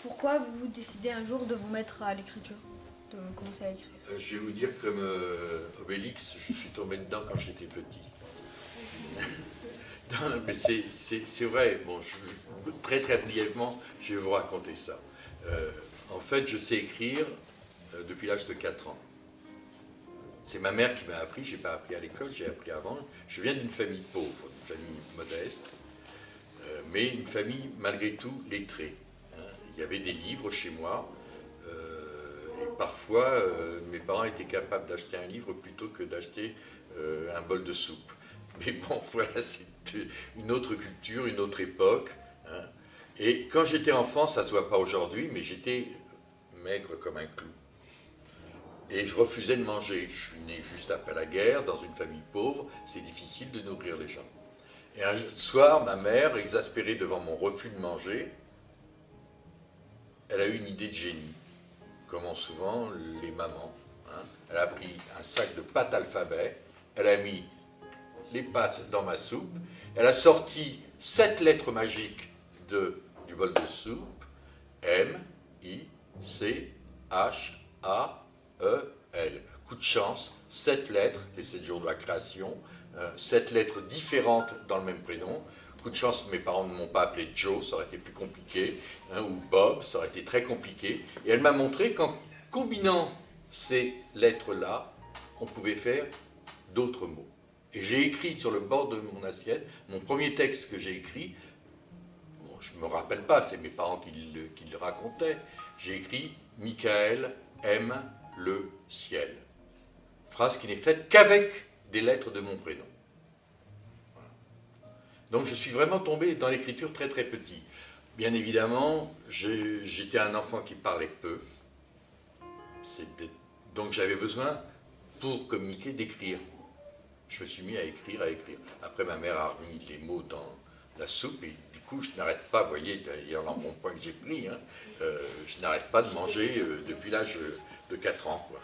Pourquoi vous décidez un jour de vous mettre à l'écriture, de commencer à écrire? Je vais vous dire comme Obélix, je suis tombé dedans quand j'étais petit. Non, mais c'est vrai, bon, très très brièvement, je vais vous raconter ça. En fait, je sais écrire depuis l'âge de 4 ans. C'est ma mère qui m'a appris, je n'ai pas appris à l'école, j'ai appris avant. Je viens d'une famille pauvre, d'une famille modeste, mais une famille malgré tout lettrée. Il y avait des livres chez moi, et parfois mes parents étaient capables d'acheter un livre plutôt que d'acheter un bol de soupe. Mais bon, voilà, c'est une autre culture, une autre époque. Et quand j'étais enfant, ça ne se voit pas aujourd'hui, mais j'étais maigre comme un clou. Et je refusais de manger. Je suis né juste après la guerre, dans une famille pauvre, c'est difficile de nourrir les gens. Et un soir, ma mère, exaspérée devant mon refus de manger, elle a eu une idée de génie, comme ont souvent les mamans. Elle a pris un sac de pâtes alphabet, elle a mis les pâtes dans ma soupe, elle a sorti 7 lettres magiques du bol de soupe, M, I, C, H, A, E, L. Coup de chance, 7 lettres, les 7 jours de la création, 7 lettres différentes dans le même prénom. Coup de chance, mes parents ne m'ont pas appelé Joe, ça aurait été plus compliqué, ou Bob, ça aurait été très compliqué. Et elle m'a montré qu'en combinant ces lettres-là, on pouvait faire d'autres mots. Et j'ai écrit sur le bord de mon assiette, mon premier texte que j'ai écrit, bon, je ne me rappelle pas, c'est mes parents qui le racontaient, j'ai écrit « Michael aime le ciel ». Phrase qui n'est faite qu'avec des lettres de mon prénom. Voilà. Donc je suis vraiment tombé dans l'écriture très très petit. Bien évidemment, j'étais un enfant qui parlait peu, donc j'avais besoin, pour communiquer, d'écrire. Je me suis mis à écrire, à écrire. Après, ma mère a remis les mots dans la soupe et du coup, je n'arrête pas, vous voyez, d'ailleurs l'embonpoint que j'ai pris, je n'arrête pas de manger depuis l'âge de 4 ans, quoi.